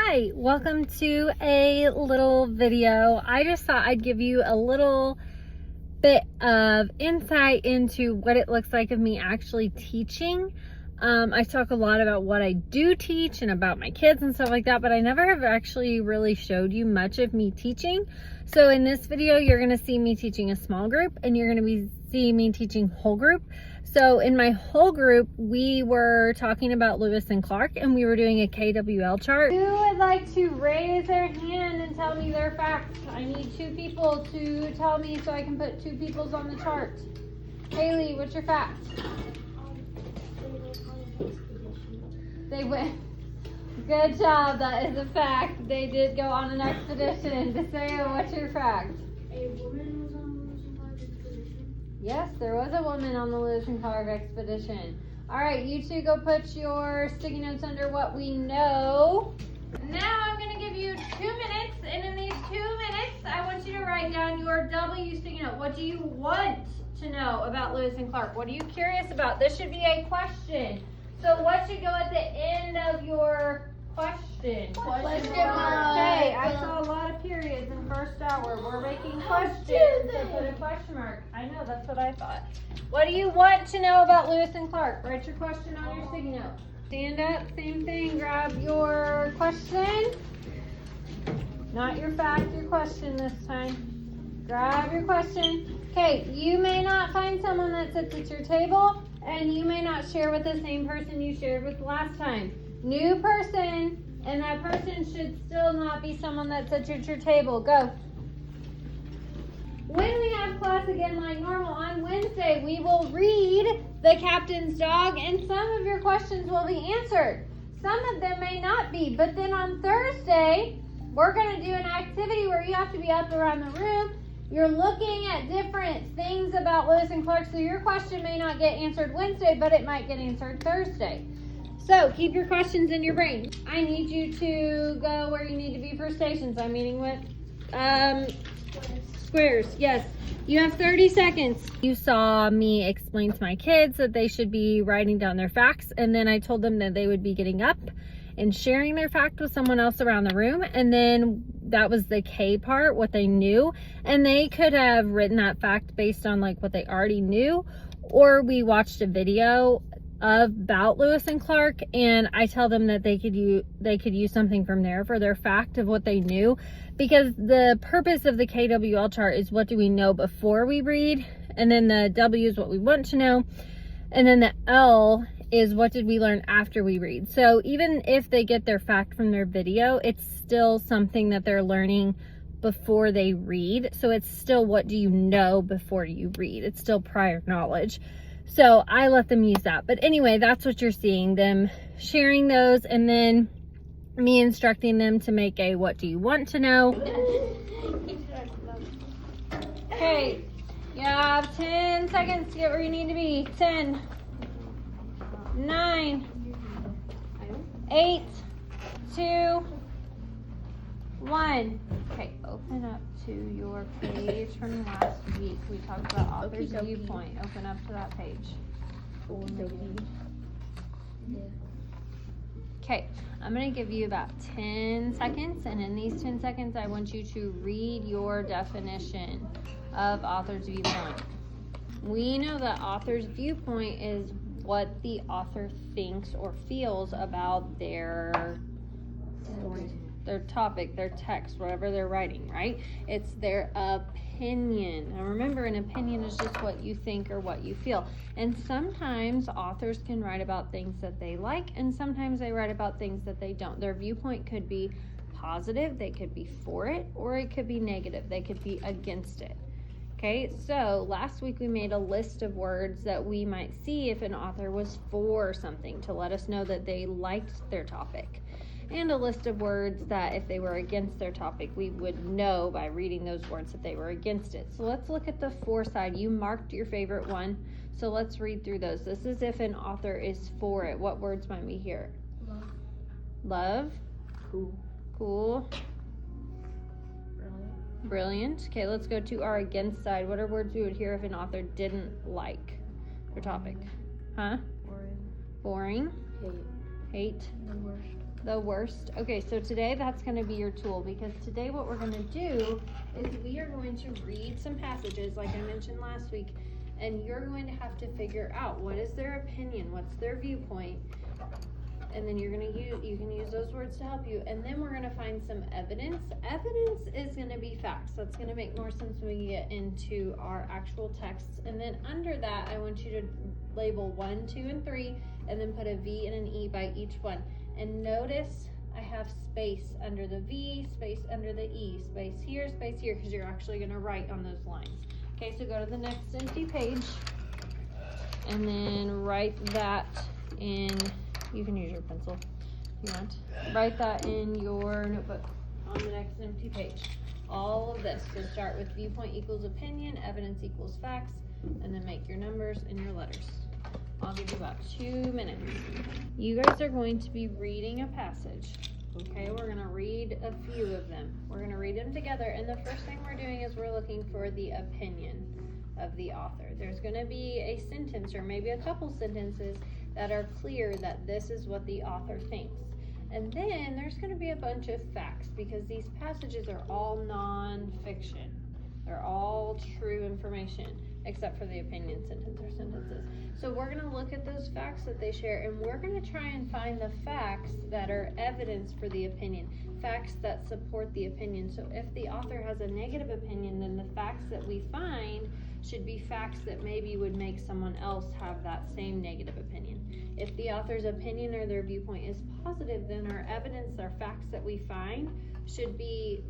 Hi, welcome to a little video. I just thought I'd give you a little bit of insight into what it looks like of me actually teaching. I talk a lot about what I do teach and about my kids and stuff like that, but I never have actually really showed you much of me teaching. So in this video, you're going to see me teaching a small group and you're going to see me teaching whole group. So in my whole group, we were talking about Lewis and Clark and we were doing a KWL chart. Who would like to raise their hand and tell me their facts? I need 2 people to tell me so I can put 2 people's on the chart. Haley, what's your fact? They went. Good job. That is a fact. They did go on an expedition. Deseo, what's your fact? A woman was on the Lewis and Clark expedition. Yes, there was a woman on the Lewis and Clark expedition. All right, you 2 go put your sticky notes under what we know. Now I'm going to give you 2 minutes, and in these 2 minutes, I want you to write down your W sticky note. What do you want to know about Lewis and Clark? What are you curious about? This should be a question. So what should go at the end of your question? Question mark. Okay, I saw a lot of periods in first hour. We're making questions, so put a question mark. I know, that's what I thought. What do you want to know about Lewis and Clark? Write your question on your sticky note. Stand up, same thing, grab your question. Not your fact, your question this time. Grab your question. Okay, you may not find someone that sits at your table, and you may not share with the same person you shared with last time. New person, and that person should still not be someone that sits at your table. Go. When we have class again like normal on Wednesday, we will read The Captain's Dog, and some of your questions will be answered. Some of them may not be, but then on Thursday, we're going to do an activity where you have to be up around the room. You're looking at different things about Lewis and Clark, so your question may not get answered Wednesday, but it might get answered Thursday. So keep your questions in your brain. I need you to go where you need to be for stations. I'm meeting with squares. Yes. You have 30 seconds. You saw me explain to my kids that they should be writing down their facts, and then I told them that they would be getting up and sharing their fact with someone else around the room, and then that was the K part, what they knew, and they could have written that fact based on like what they already knew, or we watched a video about Lewis and Clark, and I tell them that they could use something from there for their fact of what they knew, because the purpose of the KWL chart is what do we know before we read, and then the W is what we want to know, and then the L is what did we learn after we read. So even if they get their fact from their video, it's still something that they're learning before they read. So it's still what do you know before you read. It's still prior knowledge. So I let them use that. But anyway, that's what you're seeing, them sharing those, and then me instructing them to make a what do you want to know. Okay, you have 10 seconds to get where you need to be. 10, 9, 8, 2, 1. Okay, open up to your page from last week. We talked about author's viewpoint. Open up to that page. Okay, I'm going to give you about 10 seconds, and in these 10 seconds, I want you to read your definition of author's viewpoint. We know that author's viewpoint is what the author thinks or feels about their topic, their text, whatever they're writing, right? It's their opinion. Now remember, an opinion is just what you think or what you feel. And sometimes authors can write about things that they like, and sometimes they write about things that they don't. Their viewpoint could be positive, they could be for it, or it could be negative, they could be against it. Okay, so last week we made a list of words that we might see if an author was for something to let us know that they liked their topic, and a list of words that if they were against their topic, we would know by reading those words that they were against it. So let's look at the for side. You marked your favorite one, so let's read through those. This is if an author is for it. What words might we hear? Love. Love. Cool. Brilliant. Okay, let's go to our against side. What are words we would hear if an author didn't like their topic? Huh? Boring. Boring. Hate. Hate. The worst. the worst. Okay, so today that's going to be your tool, because today what we're going to do is we are going to read some passages like I mentioned last week, and you're going to have to figure out what is their opinion, what's their viewpoint, and then you can use those words to help you, and then we're going to find some evidence. Evidence is going to be facts. That's going to make more sense when we get into our actual texts. And then under that, I want you to label 1, 2, and 3, and then put a V and an E by each one. And notice I have space under the V, space under the E, space here, because you're actually going to write on those lines. Okay, so go to the next empty page, and then write that in. You can use your pencil if you want. Write that in your notebook on the next empty page. All of this. So start with viewpoint equals opinion, evidence equals facts, and then make your numbers and your letters. I'll give you about 2 minutes. You guys are going to be reading a passage. Okay, we're going to read a few of them. We're going to read them together, and the first thing we're doing is we're looking for the opinion of the author. There's going to be a sentence or maybe a couple sentences that are clear that this is what the author thinks. And then there's going to be a bunch of facts, because these passages are all non-fiction. They're all true information, except for the opinion sentence or sentences. So we're going to look at those facts that they share, and we're going to try and find the facts that are evidence for the opinion, facts that support the opinion. So if the author has a negative opinion, then the facts that we find should be facts that maybe would make someone else have that same negative opinion. If the author's opinion or their viewpoint is positive, then our evidence, our facts that we find should be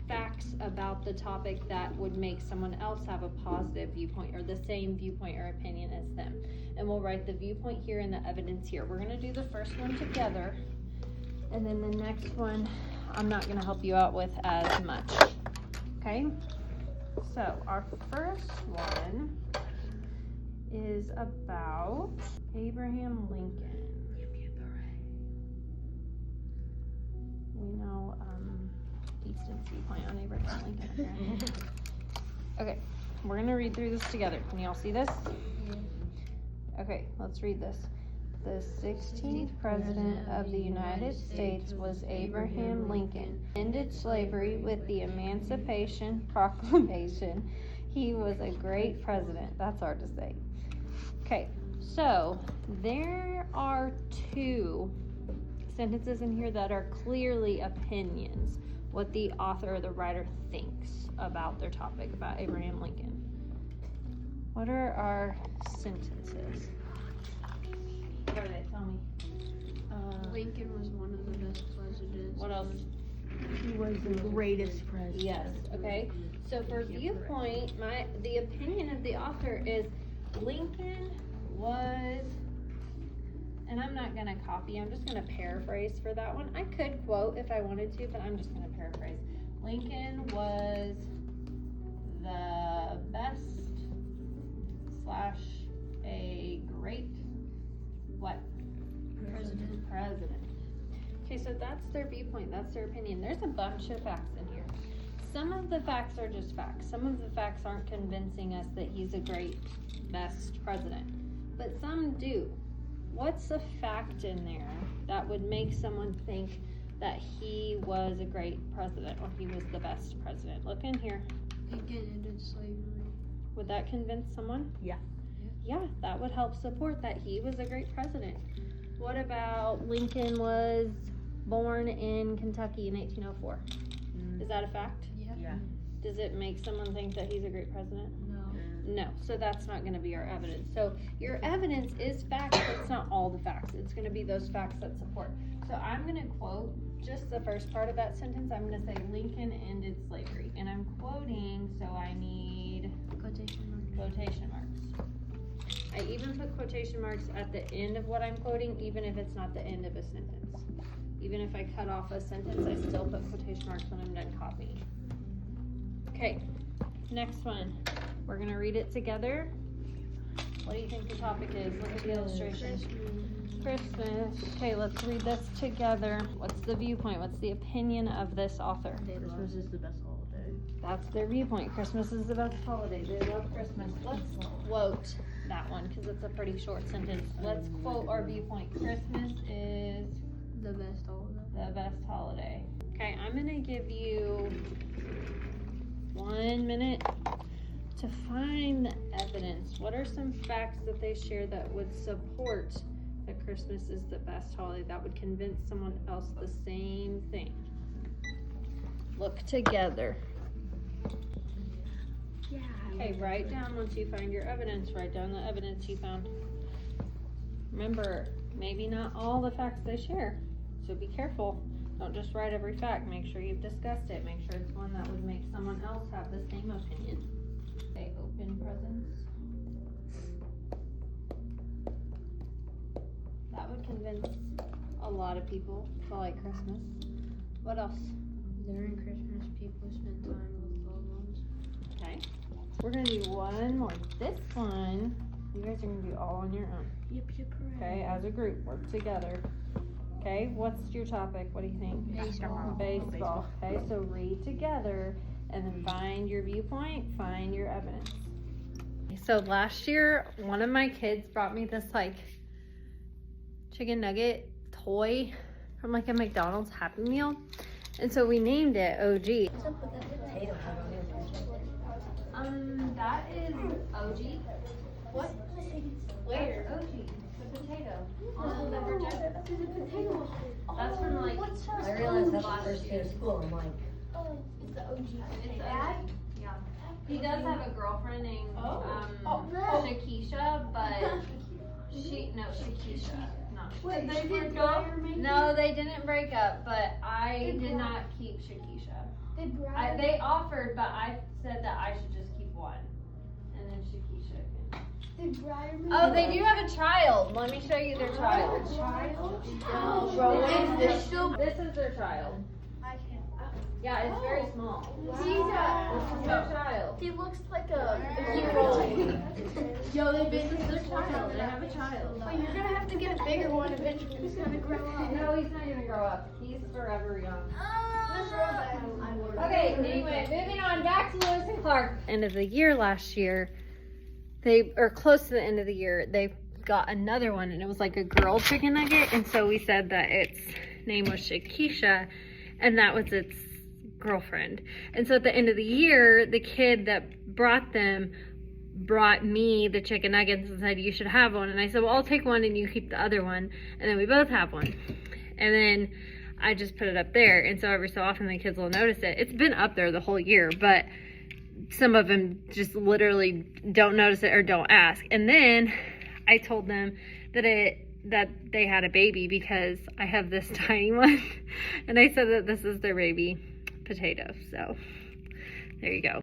facts about the topic that would make someone else have a positive viewpoint or the same viewpoint or opinion as them. And we'll write the viewpoint here and the evidence here. We're going to do the first one together, and then the next one I'm not going to help you out with as much. Okay? So our first one is about Abraham Lincoln. We know Easton's viewpoint on Abraham Lincoln, apparently. Okay, we're going to read through this together. Can you all see this? Okay, let's read this. The 16th President of the United States was Abraham Lincoln. Ended slavery with the Emancipation Proclamation. He was a great president. That's hard to say. Okay, so there are 2 sentences in here that are clearly opinions, what the author or the writer thinks about their topic, about Abraham Lincoln. What are our sentences? What are they? Tell me. Lincoln was one of the best presidents. What else? He was the greatest president. Yes. Okay. So for viewpoint, the opinion of the author is Lincoln was, and I'm not gonna copy. I'm just gonna paraphrase for that one. I could quote if I wanted to, but I'm just gonna paraphrase. Lincoln was the best / a great what? President. Okay, so that's their viewpoint, that's their opinion. There's a bunch of facts in here. Some of the facts are just facts. Some of the facts aren't convincing us that he's a great, best president. But some do. What's a fact in there that would make someone think that he was a great president or he was the best president? Look in here. Lincoln ended slavery. Would that convince someone? Yeah. Yeah, that would help support that he was a great president. What about Lincoln was born in Kentucky in 1804? Is that a fact? Yeah. Does it make someone think that he's a great president? No. No, so that's not going to be your evidence. So your evidence is facts, but it's not all the facts. It's going to be those facts that support. So I'm going to quote just the first part of that sentence. I'm going to say Lincoln ended slavery. And I'm quoting, so I need Quotation marks. quotation marks. I even put quotation marks at the end of what I'm quoting, even if it's not the end of a sentence. Even if I cut off a sentence, I still put quotation marks when I'm done copying. Okay, next one. We're going to read it together. What do you think the topic is? Look at the illustration. Christmas. Okay, let's read this together. What's the viewpoint? What's the opinion of this author? Christmas is the best holiday. That's their viewpoint. Christmas is the best holiday. They love Christmas. Let's quote that one because it's a pretty short sentence. Let's quote our viewpoint. Christmas is The best holiday. the I'm gonna give you 1 minute to find the evidence. What are some facts that they share that would support that Christmas is the best holiday, that would convince someone else the same thing? Look together. Yeah. Okay, write down once you find your evidence. Write down the evidence you found. Remember, maybe not all the facts they share, so be careful. Don't just write every fact. Make sure you've discussed it. Make sure it's one that would make someone else have the same opinion. Okay, open presents. That would convince a lot of people to like Christmas. What else? During Christmas, people spend time with loved ones. Okay. We're gonna do one more. This one, you guys are gonna do all on your own. Yep. Okay, as a group, work together. Okay, what's your topic? What do you think? Baseball. Okay, so read together and then find your viewpoint, find your evidence. So last year, one of my kids brought me this like chicken nugget toy from like a McDonald's Happy Meal. And so we named it OG. What's up with that potato? That is OG. What? Where? OG. The potato. On the projector. That's from like I realized that's the first day of school. I'm like, It's the OG. It's Dad? Yeah. He does have a girlfriend named Shakisha, but Shakisha. Not Wait, Shakisha. they did Briar make No, they didn't break up, but I did not keep Shakisha. Did Briar? They offered, but I said that I should just keep one. And then Shakisha can. Did Briar make Oh, they do have a child. Let me show you their child. child? This is their child. I can't. Yeah, it's very small. This is Jesus. their child. He looks like a hero. Yo, they This is their child. They have a child. But you're gonna have to get a bigger one eventually. He's gonna grow up. No, he's not gonna grow up. He's forever young. Okay, Okay, anyway, moving on back to Lewis and Clark. End of the year last year, close to the end of the year, they got another one, and it was like a girl chicken nugget, and so we said that its name was Shakisha, and that was its girlfriend. And so at the end of the year, the kid that brought them brought me the chicken nuggets and said, you should have one. And I said, well, I'll take one and you keep the other one. And then we both have one. And then I just put it up there. And so every so often the kids will notice it. It's been up there the whole year, but some of them just literally don't notice it or don't ask. And then I told them that they had a baby because I have this tiny one. And I said that this is their baby potato. So there you go.